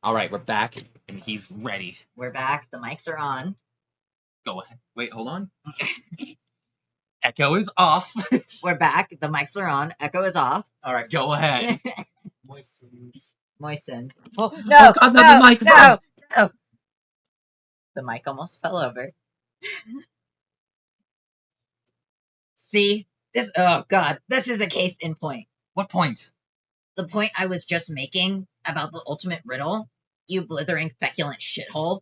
All right, we're back, and he's ready. We're back. The mics are on. Go ahead. Wait, hold on. Echo is off. We're back. The mics are on. Echo is off. All right, go ahead. Moisten. Oh no! Oh God, not the No! microphone. No! No! The mic almost fell over. See this? Oh God! This is a case in point. What point? The point I was just making about the ultimate riddle. You blithering feculent shithole.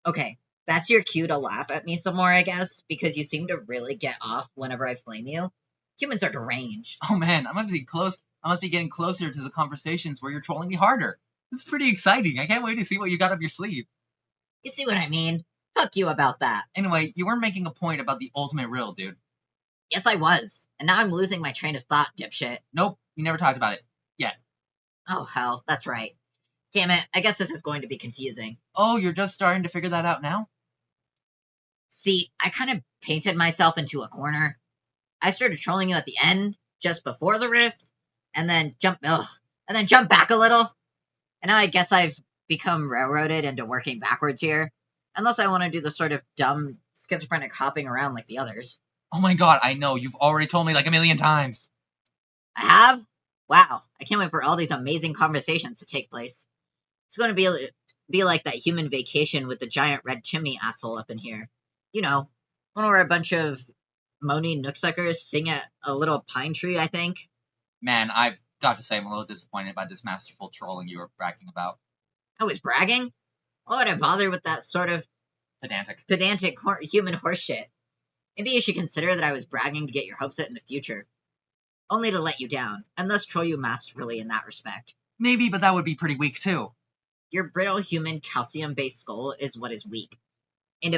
Okay, that's your cue to laugh at me some more, I guess, because you seem to really get off whenever I flame you. Humans are deranged. Oh man, I must be close. I must be getting closer to the conversations where you're trolling me harder. This is pretty exciting. I can't wait to see what you got up your sleeve. You see what I mean? Fuck you about that. Anyway, you weren't making a point about the ultimate riddle, dude. Yes, I was. And now I'm losing my train of thought, dipshit. Nope, you never talked about it. Yet. Oh, hell, that's right. Damn it, I guess this is going to be confusing. Oh, you're just starting to figure that out now? See, I kind of painted myself into a corner. I started trolling you at the end, just before the rift, and then jump back a little. And now I guess I've become railroaded into working backwards here. Unless I want to do the sort of dumb, schizophrenic hopping around like the others. Oh my God, I know. You've already told me like a million times. I have? Wow, I can't wait for all these amazing conversations to take place. It's going to be like that human vacation with the giant red chimney asshole up in here. You know, one where a bunch of moany nooksuckers sing at a little pine tree, I think. Man, I've got to say I'm a little disappointed by this masterful trolling you were bragging about. I was bragging? Why would I bother with that sort of Pedantic. human horseshit? Maybe you should consider that I was bragging to get your hopes up in the future. Only to let you down, and thus troll you masterfully in that respect. Maybe, but that would be pretty weak too. Your brittle human calcium-based skull is what is weak. And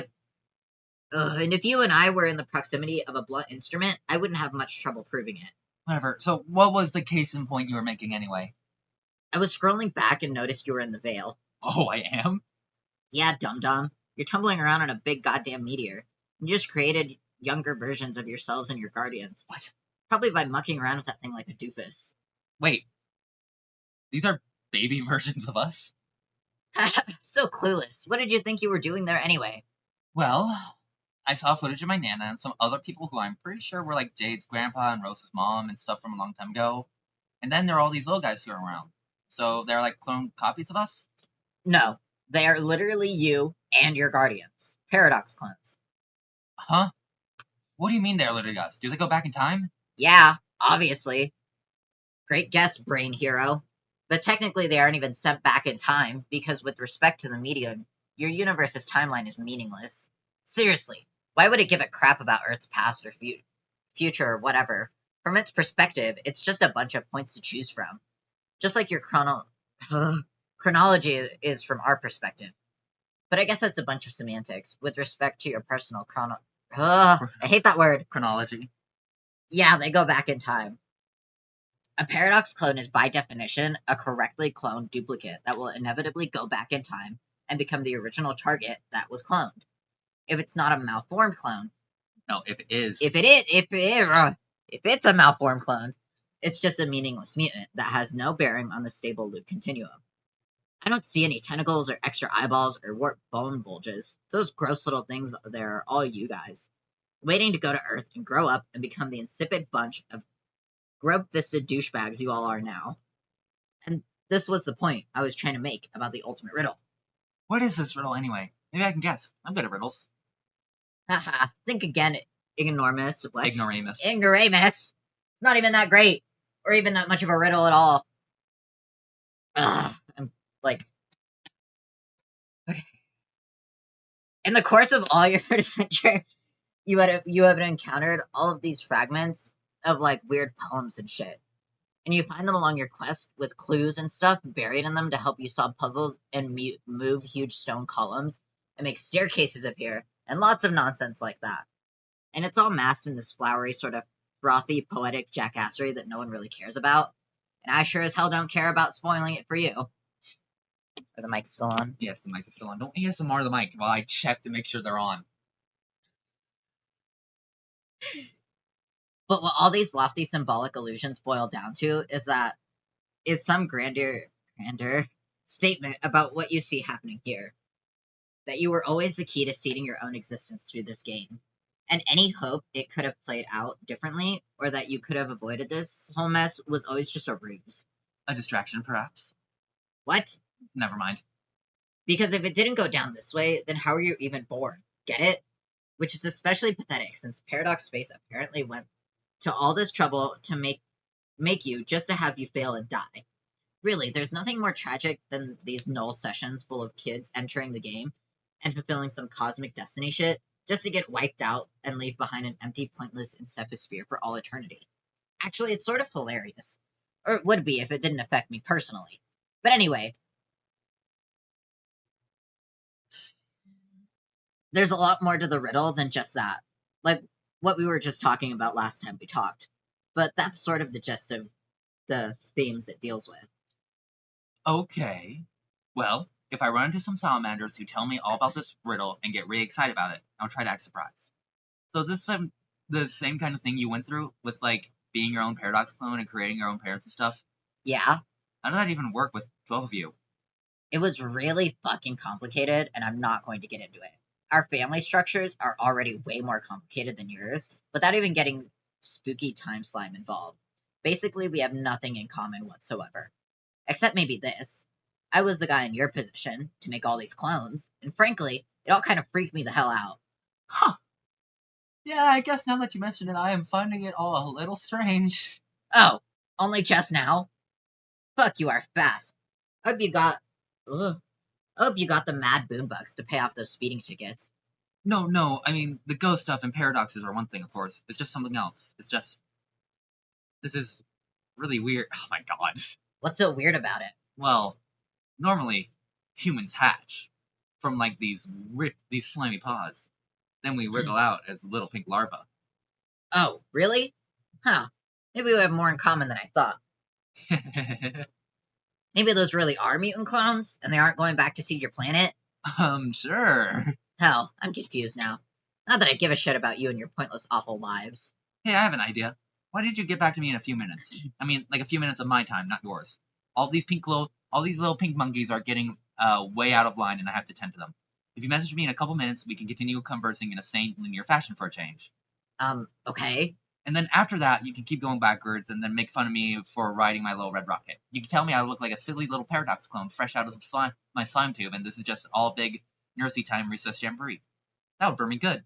if you and I were in the proximity of a blunt instrument, I wouldn't have much trouble proving it. Whatever. So, what was the case in point you were making anyway? I was scrolling back and noticed you were in the Veil. Oh, I am? Yeah, dum-dum. You're tumbling around on a big goddamn meteor. You just created younger versions of yourselves and your guardians. What? Probably by mucking around with that thing like a doofus. Wait. These are baby versions of us? So clueless. What did you think you were doing there anyway? Well, I saw footage of my Nana and some other people who I'm pretty sure were like Jade's grandpa and Rose's mom and stuff from a long time ago. And then there are all these little guys who are around. So they're like clone copies of us? No. They are literally you and your guardians. Paradox clones. Huh? What do you mean they're literally us? Do they go back in time? Yeah, obviously. Great guess, brain hero. But technically they aren't even sent back in time, because with respect to the medium, your universe's timeline is meaningless. Seriously, why would it give a crap about Earth's past or future or whatever? From its perspective, it's just a bunch of points to choose from. Just like your chronology is from our perspective. But I guess that's a bunch of semantics with respect to your personal I hate that word. Chronology. Yeah, they go back in time. A paradox clone is by definition a correctly cloned duplicate that will inevitably go back in time and become the original target that was cloned. If it's not a malformed clone. No, if it is. If it's a malformed clone, it's just a meaningless mutant that has no bearing on the stable loop continuum. I don't see any tentacles or extra eyeballs or warped bone bulges. Those gross little things there are all you guys, waiting to go to Earth and grow up and become the insipid bunch of grub-fisted douchebags you all are now. And this was the point I was trying to make about the ultimate riddle. What is this riddle anyway? Maybe I can guess. I'm good at riddles. Haha, think again, ignoramus. What? Ignoramus. Ignoramus. Not even that great, or even that much of a riddle at all. I'm like... Okay. In the course of all your adventure, you have encountered all of these fragments of like weird poems and shit. And you find them along your quest with clues and stuff buried in them to help you solve puzzles and move huge stone columns and make staircases appear and lots of nonsense like that. And it's all masked in this flowery sort of frothy poetic jackassery that no one really cares about. And I sure as hell don't care about spoiling it for you. Are the mics still on? Yes, the mic is still on. Don't ASMR the mic while I check to make sure they're on. But what all these lofty symbolic illusions boil down to is some grander statement about what you see happening here. That you were always the key to seeding your own existence through this game. And any hope it could have played out differently, or that you could have avoided this whole mess, was always just a ruse. A distraction, perhaps? What? Never mind. Because if it didn't go down this way, then how were you even born? Get it? Which is especially pathetic since Paradox Space apparently went to all this trouble to make you just to have you fail and die. Really, there's nothing more tragic than these null sessions full of kids entering the game and fulfilling some cosmic destiny shit just to get wiped out and leave behind an empty, pointless incephosphere for all eternity. Actually, it's sort of hilarious. Or it would be if it didn't affect me personally. But anyway, there's a lot more to the riddle than just that. Like what we were just talking about last time we talked. But that's sort of the gist of the themes it deals with. Okay. Well, if I run into some salamanders who tell me all about this riddle and get really excited about it, I'll try to act surprised. So is this the same kind of thing you went through with, like, being your own Paradox clone and creating your own parents and stuff? Yeah, How did that even work with 12 of you? it was really fucking complicated, and I'm not going to get into it. Our family structures are already way more complicated than yours, without even getting spooky time slime involved. Basically, we have nothing in common whatsoever. Except maybe this. I was the guy in your position to make all these clones, and frankly, it all kind of freaked me the hell out. Huh. Yeah, I guess now that you mention it, I am finding it all a little strange. Oh, only just now? Fuck, you are fast. Hope you got. Ugh. Hope you got the mad boombucks to pay off those speeding tickets. No, I mean, the ghost stuff and paradoxes are one thing, of course. It's just something else. This is really weird. Oh my god. What's so weird about it? Well, normally, humans hatch from, like, these slimy paws. Then we wriggle out as little pink larvae. Oh, really? Huh. Maybe we have more in common than I thought. Maybe those really are mutant clones, and they aren't going back to seed your planet? Sure. Hell, I'm confused now. Not that I give a shit about you and your pointless, awful lives. Hey, I have an idea. Why did you get back to me in a few minutes? I mean, like a few minutes of my time, not yours. All these little pink monkeys are getting way out of line, and I have to tend to them. If you message me in a couple minutes, we can continue conversing in a sane, linear fashion for a change. Okay. And then after that, you can keep going backwards and then make fun of me for riding my little red rocket. You can tell me I look like a silly little paradox clone fresh out of my slime tube, and this is just all big nursery time recess jamboree. That would burn me good.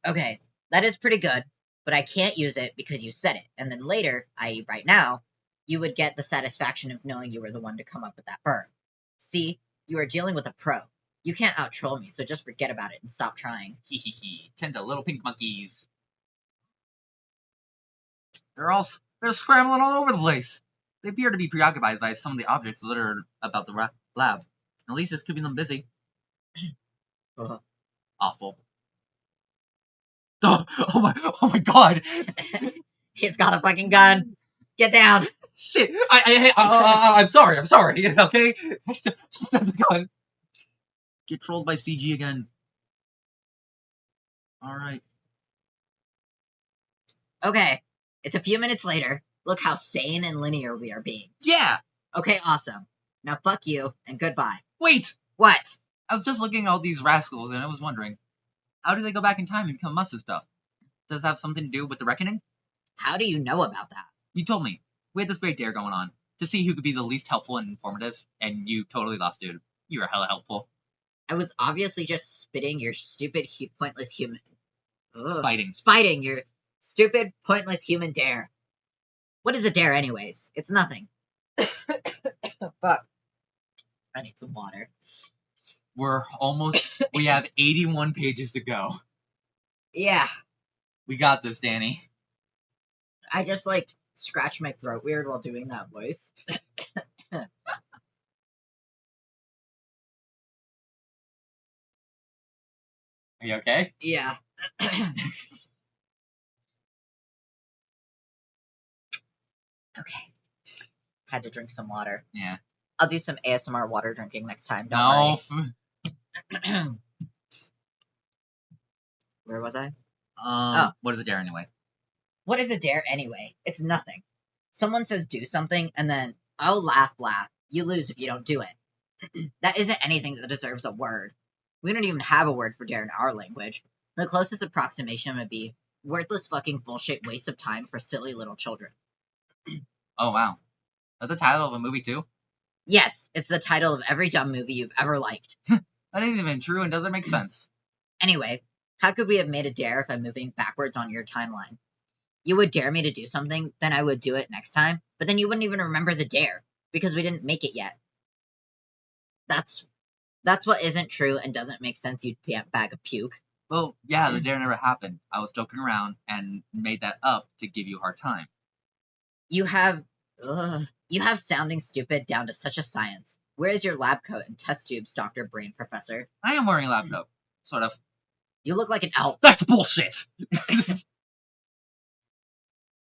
Okay, that is pretty good, but I can't use it because you said it, and then later, i.e. right now, you would get the satisfaction of knowing you were the one to come up with that burn. See, you are dealing with a pro. You can't out-troll me, so just forget about it and stop trying. Hee hee hee. Tend to little pink monkeys. They're scrambling all over the place. They appear to be preoccupied by some of the objects littered about the lab. At least it's keeping them busy. Awful. Oh my god! He's got a fucking gun. Get down. Shit! I'm sorry, okay? Stop the gun. Get trolled by CG again. Alright. Okay, it's a few minutes later. Look how sane and linear we are being. Yeah! Okay, awesome. Now fuck you, and goodbye. Wait! What? I was just looking at all these rascals, and I was wondering, how do they go back in time and become us and stuff? Does it have something to do with the reckoning? How do you know about that? You told me. We had this great dare going on to see who could be the least helpful and informative, and you totally lost, dude. You were hella helpful. I was obviously just spitting your stupid, pointless human. Ugh. Spiting your stupid, pointless human dare. What is a dare, anyways? It's nothing. Fuck. I need some water. We have 81 pages to go. Yeah. We got this, Danny. I just, scratch my throat weird while doing that voice. Are you okay? Yeah. Okay. Had to drink some water. Yeah. I'll do some ASMR water drinking next time. Don't worry. Where was I? What is a dare anyway? What is a dare anyway? It's nothing. Someone says do something, and then, oh, laugh. You lose if you don't do it. That isn't anything that deserves a word. We don't even have a word for dare in our language. The closest approximation would be worthless fucking bullshit waste of time for silly little children. Oh wow, that's the title of a movie too. Yes, it's the title of every dumb movie you've ever liked. That isn't even true and doesn't make sense. Anyway, how could we have made a dare if I'm moving backwards on your timeline? You would dare me to do something, then I would do it next time, but then you wouldn't even remember the dare because we didn't make it yet. That's that's what isn't true and doesn't make sense, you damp bag of puke. Well, yeah, the dare never happened. I was joking around and made that up to give you a hard time. You have you have sounding stupid down to such a science. Where is your lab coat and test tubes, Dr. Brain Professor? I am wearing a lab coat, sort of. You look like an elf. That's bullshit!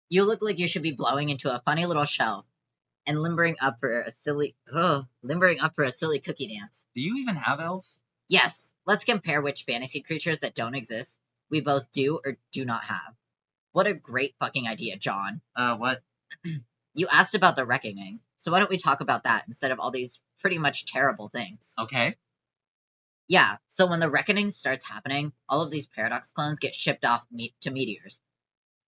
You look like you should be blowing into a funny little shell and limbering up for a silly cookie dance. Do you even have elves? Yes, let's compare which fantasy creatures that don't exist we both do or do not have. What a great fucking idea, John. What? You asked about the reckoning, so why don't we talk about that instead of all these pretty much terrible things? Okay. Yeah, so when the reckoning starts happening, all of these paradox clones get shipped off to meteors,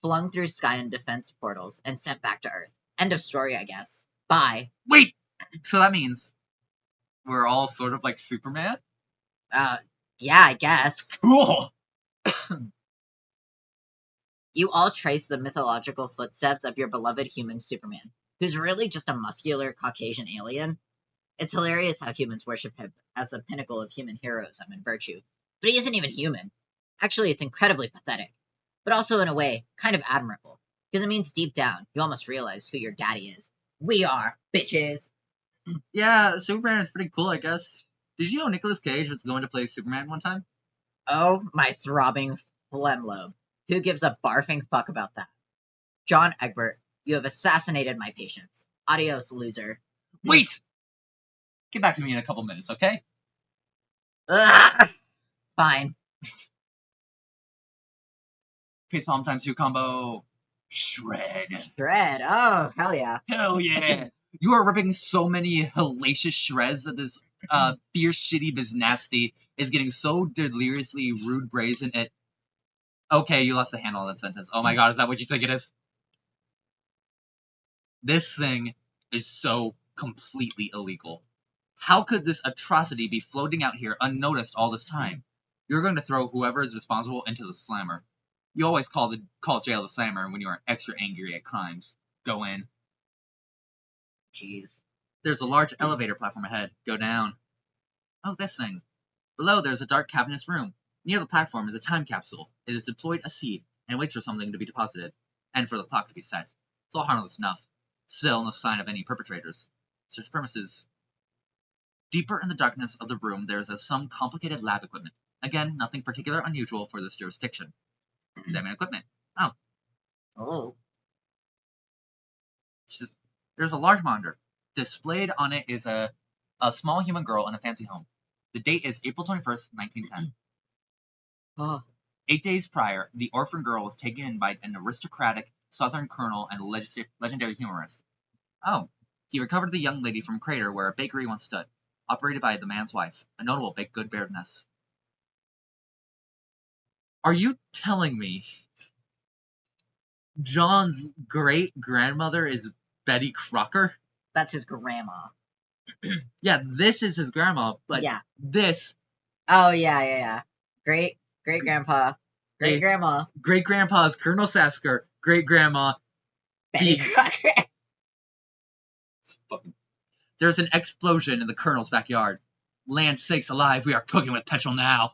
flung through sky and defense portals, and sent back to Earth. End of story, I guess. Bye. Wait! So that means we're all sort of like Superman? Yeah, I guess. Cool! You all trace the mythological footsteps of your beloved human Superman, who's really just a muscular Caucasian alien. It's hilarious how humans worship him as the pinnacle of human heroism and virtue, but he isn't even human. Actually, it's incredibly pathetic, but also in a way, kind of admirable, because it means deep down, you almost realize who your daddy is. We are, bitches! Yeah, Superman is pretty cool, I guess. Did you know Nicolas Cage was going to play Superman one time? Oh, my throbbing phlegm lobe. Who gives a barfing fuck about that? John Egbert, you have assassinated my patience. Adios, loser. Wait! Get back to me in a couple minutes, okay? Ugh! Fine. Facepalm times 2 combo. Shred. Shred. Oh, hell yeah. Hell yeah! You are ripping so many hellacious shreds that this fierce shitty biznasty is getting so deliriously rude brazen it. Okay, you lost the handle on that sentence. Oh my god, is that what you think it is? This thing is so completely illegal. How could this atrocity be floating out here unnoticed all this time? You're going to throw whoever is responsible into the slammer. You always call jail the slammer when you are extra angry at crimes. Go in. Jeez. There's a large elevator platform ahead. Go down. Oh, this thing. Below there's a dark cavernous room. Near the platform is a time capsule. It has deployed a seed and waits for something to be deposited, and for the clock to be set. It's all harmless enough. Still no sign of any perpetrators. Search premises. Deeper in the darkness of the room there is some complicated lab equipment. Again, nothing particular unusual for this jurisdiction. Examine equipment. Oh. There's a large monitor. Displayed on it is a small human girl in a fancy home. The date is April 21st, 1910. Oh. 8 days prior, the orphan girl was taken in by an aristocratic Southern colonel and legendary humorist. Oh, he recovered the young lady from a crater where a bakery once stood, operated by the man's wife, a notable baked good baroness. Are you telling me John's great-grandmother is Betty Crocker? That's his grandma. Yeah, this is his grandma, but Yeah. this... Oh, yeah. Great-grandpa. Great-grandma. Great-grandpa's Colonel Sasker. Great-grandma... Betty Crocker. There's an explosion in the colonel's backyard. Land sakes alive, we are cooking with petrol now.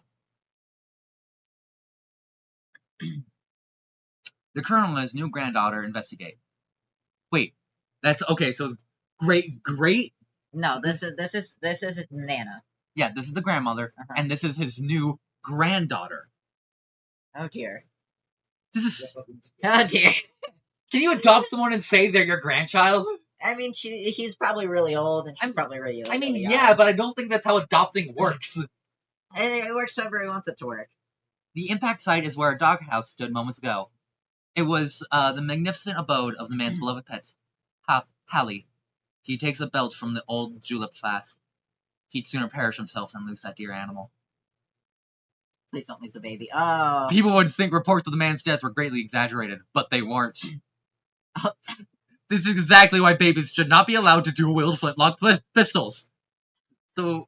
The colonel and his new granddaughter investigate. Wait, that's okay. So it's great. No, this is his nana. Yeah, this is the grandmother, and this is his new granddaughter. Oh dear. This is. Oh dear. Can you adopt someone and say they're your grandchild? I mean, he's probably really old, and she's probably really young. I mean, yeah, but I don't think that's how adopting works. It works however he wants it to work. The impact site is where a doghouse stood moments ago. It was the magnificent abode of the man's beloved pet, Hallie. He takes a belt from the old julep flask. He'd sooner perish himself than lose that dear animal. Please don't leave the baby. Oh. People would think reports of the man's death were greatly exaggerated, but they weren't. This is exactly why babies should not be allowed to dual-wield flintlock pistols. So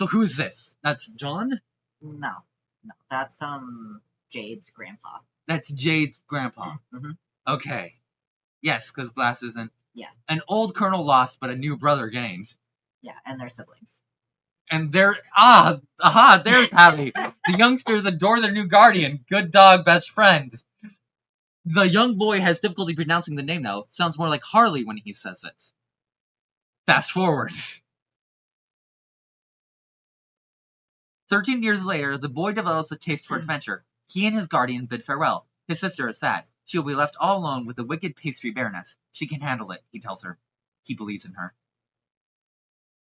who's this? That's John? No. That's Jade's grandpa. That's Jade's grandpa. Mm-hmm. Okay. Yes, because Glass isn't. Yeah. An old colonel lost, but a new brother gained. Yeah, and their siblings. And there's Pally. The youngsters adore their new guardian. Good dog, best friend. The young boy has difficulty pronouncing the name now. It sounds more like Harley when he says it. Fast forward. 13 years later, the boy develops a taste for adventure. He and his guardian bid farewell. His sister is sad. She will be left all alone with the wicked pastry baroness. She can handle it, he tells her. He believes in her.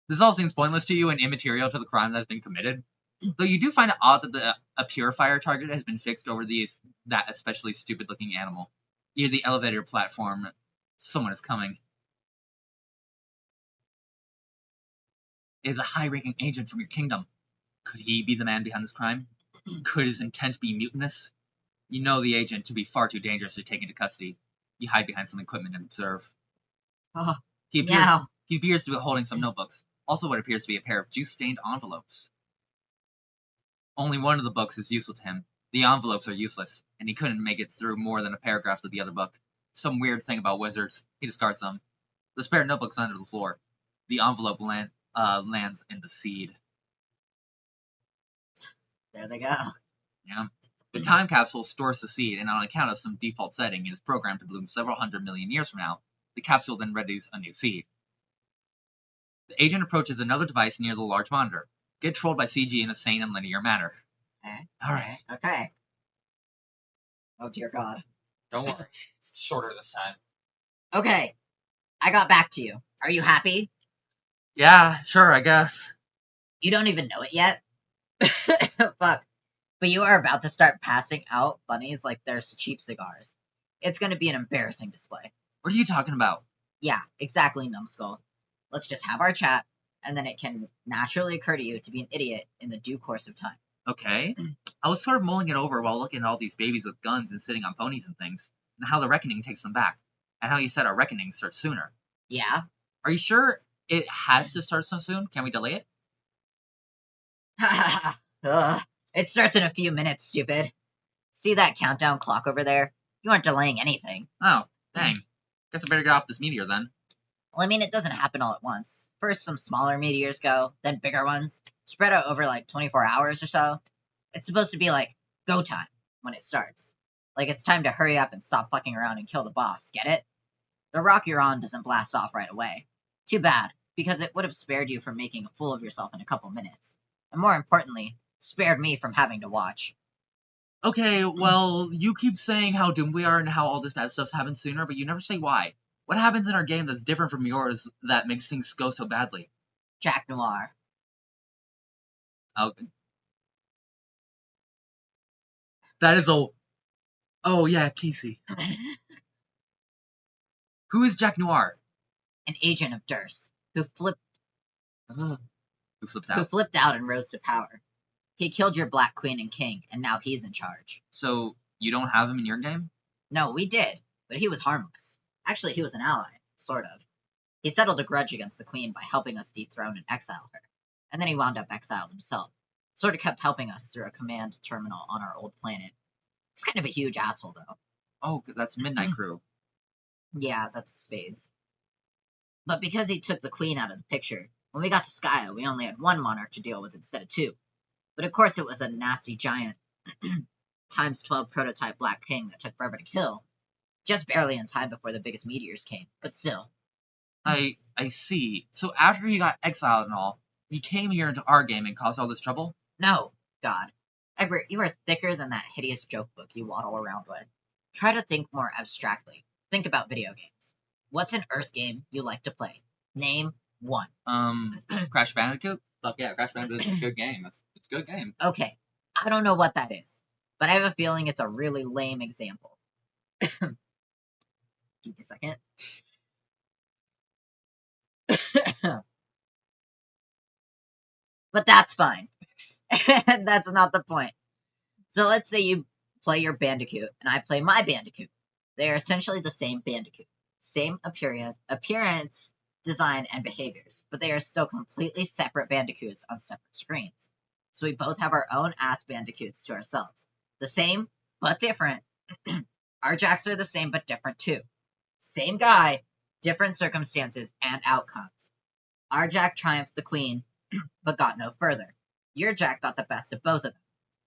This all seems pointless to you and immaterial to the crime that has been committed. Though you do find it odd that a purifier target has been fixed over that especially stupid-looking animal. Near the elevator platform, someone is coming. It is a high-ranking agent from your kingdom. Could he be the man behind this crime? Could his intent be mutinous? You know the agent to be far too dangerous to take into custody. You hide behind some equipment and observe. Oh, He appears to be holding some notebooks. Also what appears to be a pair of juice-stained envelopes. Only one of the books is useful to him. The envelopes are useless, and he couldn't make it through more than a paragraph of the other book. Some weird thing about wizards. He discards them. The spare notebook's under the floor. The envelope lands in the seed. There they go. Yeah. The time capsule stores the seed, and on account of some default setting, it is programmed to bloom several hundred million years from now. The capsule then readies a new seed. The agent approaches another device near the large monitor. Get trolled by CG in a sane and linear manner. Okay. Alright. Okay. Oh dear God. Don't worry. It's shorter this time. Okay. I got back to you. Are you happy? Yeah, sure, I guess. You don't even know it yet? Fuck. But you are about to start passing out bunnies like they're cheap cigars. It's gonna be an embarrassing display. What are you talking about? Yeah, exactly, numbskull. Let's just have our chat, and then it can naturally occur to you to be an idiot in the due course of time. Okay. I was sort of mulling it over while looking at all these babies with guns and sitting on ponies and things, and how the reckoning takes them back, and how you said our reckoning starts sooner. Yeah? Are you sure it has to start so soon? Can we delay it? Ugh. It starts in a few minutes, stupid. See that countdown clock over there? You aren't delaying anything. Oh, dang. Guess I better get off this meteor then. Well, I mean, it doesn't happen all at once. First, some smaller meteors go, then bigger ones, spread out over like 24 hours or so. It's supposed to be like go time when it starts. Like it's time to hurry up and stop fucking around and kill the boss, get it? The rock you're on doesn't blast off right away. Too bad, because it would have spared you from making a fool of yourself in a couple minutes. And more importantly, spared me from having to watch. Okay, well, you keep saying how doomed we are and how all this bad stuff's happened sooner, but you never say why. What happens in our game that's different from yours that makes things go so badly? Jack Noir. Oh, that is a... Oh, yeah, Casey. Who is Jack Noir? An agent of Durst, who flipped Who flipped who out? flipped out and rose to power. He killed your Black Queen and King, and now he's in charge. So, you don't have him in your game? No, we did, but he was harmless. Actually, he was an ally, sort of. He settled a grudge against the Queen by helping us dethrone and exile her, and then he wound up exiled himself. Sort of kept helping us through a command terminal on our old planet. He's kind of a huge asshole, though. Oh, that's Midnight Crew. Yeah, that's Spades. But because he took the Queen out of the picture, when we got to Skya, we only had one monarch to deal with instead of two. But of course it was a nasty giant times 12 prototype Black King that took forever to kill. Just barely in time before the biggest meteors came, but still. I see. So after he got exiled and all, he came here into our game and caused all this trouble? No, God. Egbert, you are thicker than that hideous joke book you waddle around with. Try to think more abstractly. Think about video games. What's an Earth game you like to play? Name one. Crash Bandicoot? Fuck yeah, Crash Bandicoot's a good game. It's a good game. Okay, I don't know what that is, but I have a feeling it's a really lame example. Give me a second. But that's fine. That's not the point. So let's say you play your Bandicoot, and I play my Bandicoot. They are essentially the same Bandicoot. Same appearance, design, and behaviors, but they are still completely separate Bandicoots on separate screens. So we both have our own ass Bandicoots to ourselves. The same, but different. Our Jacks are the same, but different too. Same guy, different circumstances and outcomes. Our Jack triumphed the Queen, but got no further. Your Jack got the best of both of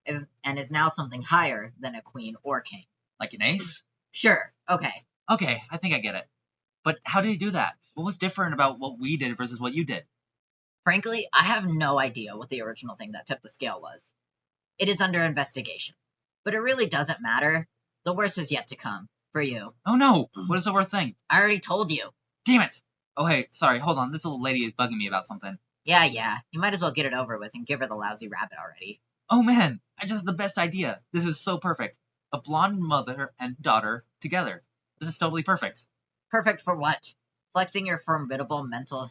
them, and is now something higher than a Queen or King. Like an ace? Sure, okay. Okay, I think I get it. But how did he do that? What was different about what we did versus what you did? Frankly, I have no idea what the original thing that tipped the scale was. It is under investigation. But it really doesn't matter. The worst is yet to come. For you. Oh no! What is the worst thing? I already told you. Damn it! Oh hey, sorry, hold on. This little lady is bugging me about something. Yeah. You might as well get it over with and give her the lousy rabbit already. Oh man, I just had the best idea. This is so perfect. A blonde mother and daughter together. This is totally perfect. Perfect for what? Flexing your formidable mental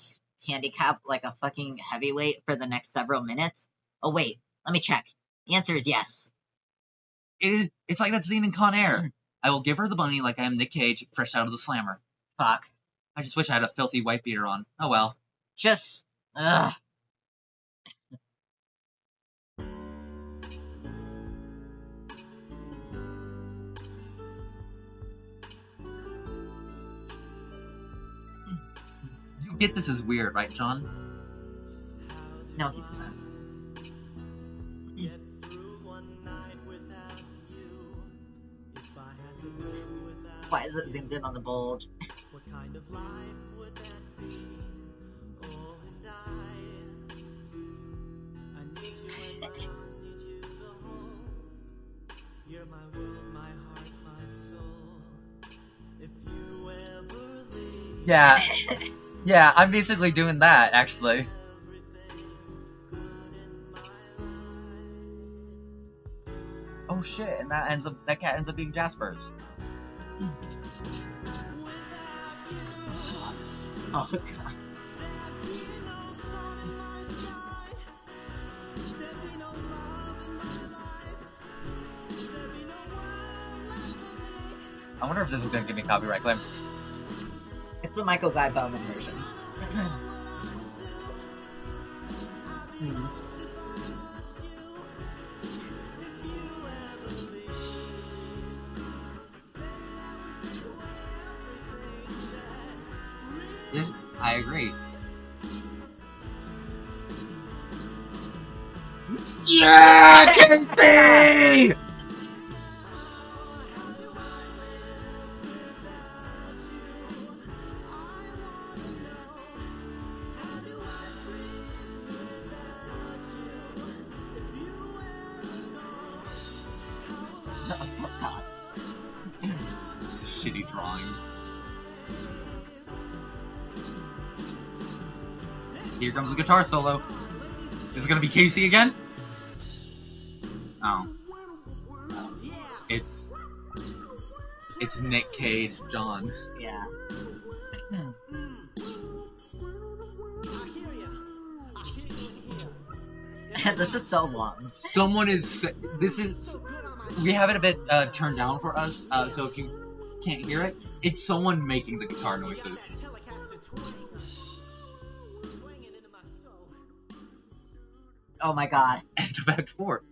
handicap like a fucking heavyweight for the next several minutes? Oh wait, let me check. The answer is yes. It's like that scene in Con Air. I will give her the bunny like I am Nick Cage, fresh out of the slammer. Fuck. I just wish I had a filthy white beater on. Oh well. Just... ugh. You get this is weird, right, John? No, he doesn't. Why is it zoomed in on the bulge? What kind of life would that be? Oh, and I need you in my arms, need you to hold. You're my world, my heart, my soul. If you ever leave, Yeah, I'm basically doing that, actually. everything good in my life. Oh shit, and that cat ends up being Jasper's. Oh, God. I wonder if this is gonna give me copyright claim. It's the Michael Guy Bowman version. Yes, I agree. Yeah, Kinsey! Shitty drawing. Here comes the guitar solo. Is it gonna be Casey again? Oh. It's Nick Cage, John. Yeah. This is so long. We have it a bit turned down for us, so if you can't hear it, it's someone making the guitar noises. Oh my god. End of Act 4.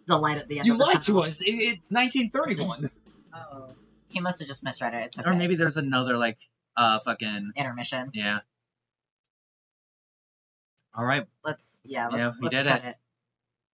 The light at the end You of the lied to tunnel. us! It's 1931! Oh. He must have just misread it. It's okay. Or maybe there's another, like, fucking... Intermission. Yeah. Alright, Let's we let's did cut it. it.